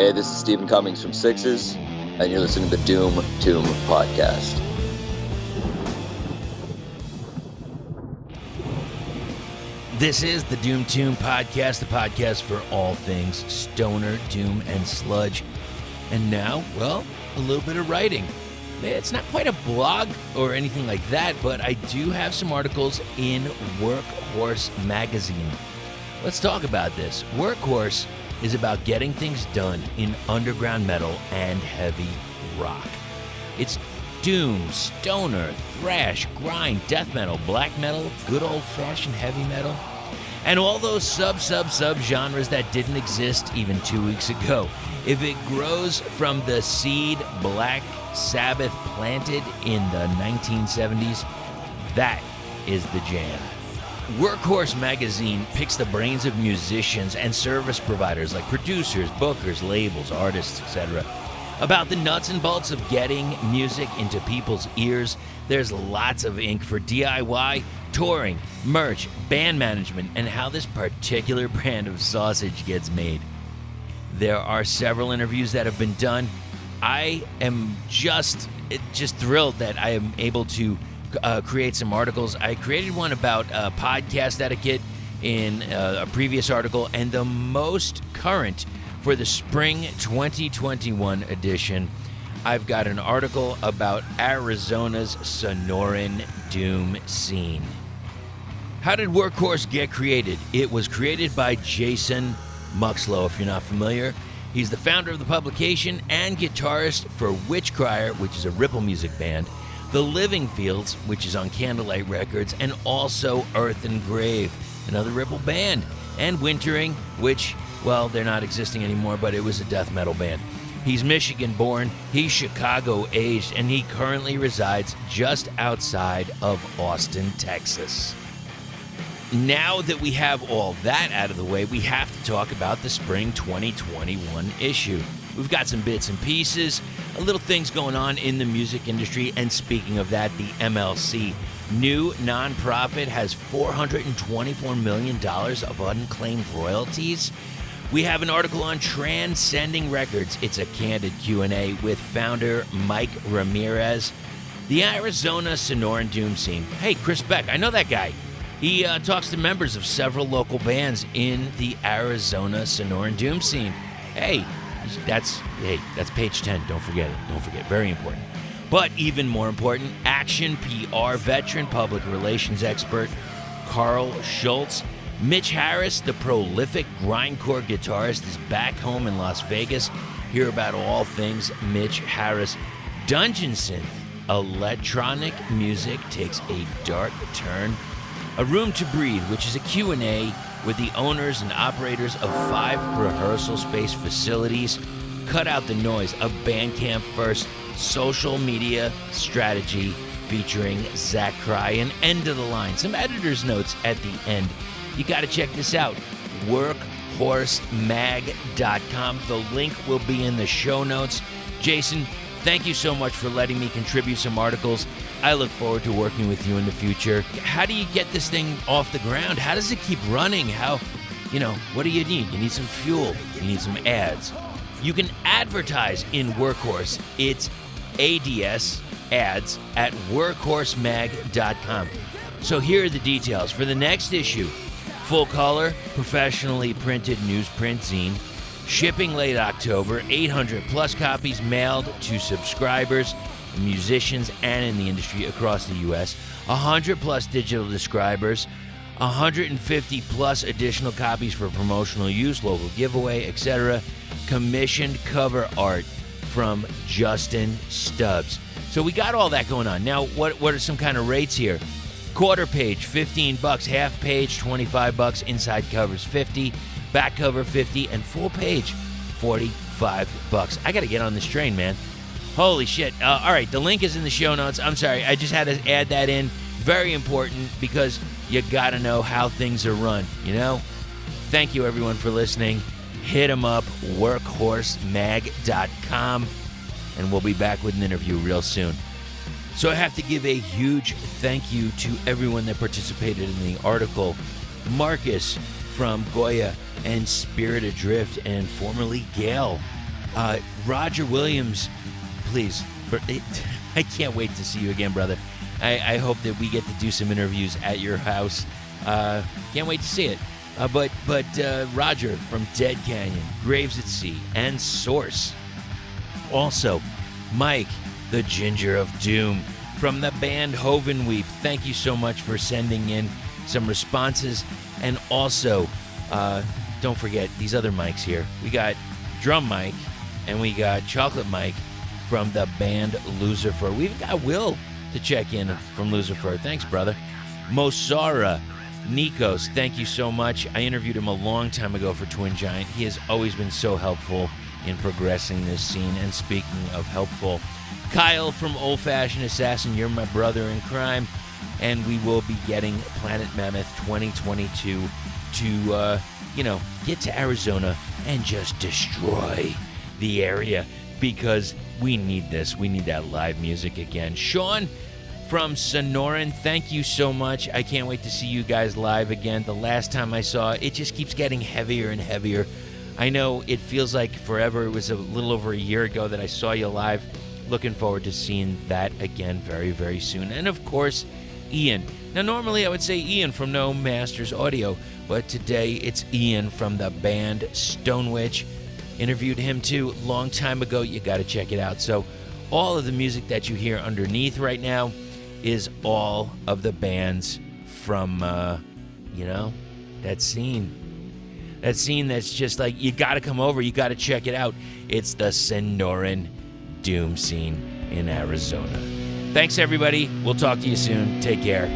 Hey, this is Stephen Cummings from Sixes, and you're listening to the Doom Tomb Podcast. This is the Doom Tomb Podcast, the podcast for all things stoner, doom, and sludge. And now, well, a little bit of writing. It's not quite a blog or anything like that, but I do have some articles in Workhorse Magazine. Let's talk about this. Workhorse is about getting things done in underground metal and heavy rock. It's doom, stoner, thrash, grind, death metal, black metal, good old-fashioned heavy metal, and all those sub-genres that didn't exist even 2 weeks ago. If it grows from the seed Black Sabbath planted in the 1970s, that is the jam. Workhorse Magazine picks the brains of musicians and service providers like producers, bookers, labels, artists, etc. about the nuts and bolts of getting music into people's ears. There's lots of ink for DIY, touring, merch, band management, and how this particular brand of sausage gets made. There are several interviews that have been done. I am just thrilled that I am able to create some articles. I created one about podcast etiquette in a previous article, and the most current for the spring 2021 edition, I've got an article about Arizona's Sonoran doom scene. How did Workhorse get created? It was created by Jason Muxlow, if you're not familiar. He's the founder of the publication and guitarist for Witchcrier, which is a Ripple music band, The Living Fields, which is on Candlelight Records, and also Earth and Grave, another Ripple band, and Wintering, which, well, they're not existing anymore, but it was a death metal band. He's Michigan-born, he's Chicago-aged, and he currently resides just outside of Austin, Texas. Now that we have all that out of the way, we have to talk about the spring 2021 issue. We've got some bits and pieces, little things going on in the music industry, and speaking of that, the MLC, new nonprofit, has $424 million of unclaimed royalties. We have an article on Transcending Records. It's a candid Q&A with founder Mike Ramirez. The Arizona Sonoran doom scene. Hey, Chris Beck, I know that guy. He talks to members of several local bands in the Arizona Sonoran doom scene. Hey, that's page 10. Don't forget it. Don't forget. Very important. But even more important, Action PR veteran, public relations expert Carl Schultz. Mitch Harris, the prolific grindcore guitarist, is back home in Las Vegas. Hear about all things Mitch Harris. Dungeon Synth. Electronic music takes a dark turn. A Room to Breathe, which is a Q&A with the owners and operators of 5 rehearsal space facilities. Cut Out the Noise, a Bandcamp first social media strategy featuring Zach Cry, and End of the Line. Some editor's notes at the end. You got to check this out. Workhorsemag.com. The link will be in the show notes. Jason, thank you so much for letting me contribute some articles. I look forward to working with you in the future. How do you get this thing off the ground? How does it keep running? What do you need? You need some fuel. You need some ads. You can advertise in Workhorse. It's ADS, ads, at workhorsemag.com. So here are the details. For the next issue, full color, professionally printed newsprint zine, shipping late October, 800 plus copies mailed to subscribers, musicians, and in the industry across the U.S., 100 plus digital describers, 150 plus additional copies for promotional use, local giveaway, etc. Commissioned cover art from Justin Stubbs. So we got all that going on. Now, what are some kind of rates here? Quarter page, $15. Half page, $25. Inside covers, $50. Back cover, $50. And full page, $45. I got to get on this train, man. Holy shit. All right, the link is in the show notes. I'm sorry, I just had to add that in. Very important, because you got to know how things are run, you know? Thank you, everyone, for listening. Hit them up, workhorsemag.com, and we'll be back with an interview real soon. So I have to give a huge thank you to everyone that participated in the article. Marcus from Goya and Spirit Adrift, and formerly Gail Roger Williams, please. I can't wait to see you again, brother. I hope that we get to do some interviews at your house. Can't wait to see it. But Roger from Dead Canyon, Graves at Sea, and Source. Also, Mike, the Ginger of Doom, from the band Hovenweep. Thank you so much for sending in some responses. And also, don't forget these other mics here. We got Drum Mike, and we got Chocolate Mike from the band Lucifer. We've got Will to check in from Lucifer. Thanks, brother. Mosara, Nikos, thank you so much. I interviewed him a long time ago for Twin Giant. He has always been so helpful in progressing this scene. And speaking of helpful, Kyle from Old Fashioned Assassin, you're my brother in crime. And we will be getting Planet Mammoth 2022 to, get to Arizona and just destroy the area, because we need this. We need that live music again. Sean from Sonoran, thank you so much. I can't wait to see you guys live again. The last time I saw it just keeps getting heavier and heavier. I know it feels like forever. It was a little over a year ago that I saw you live. Looking forward to seeing that again very, very soon. And of course, Ian. Now, normally I would say Ian from No Masters Audio, but today it's Ian from the band Stonewitch. Interviewed him too a long time ago. You got to check it out. So all of the music that you hear underneath right now is all of the bands from, that scene. That scene that's just like, you got to come over. You got to check it out. It's the Sonoran Doom scene in Arizona. Thanks, everybody. We'll talk to you soon. Take care.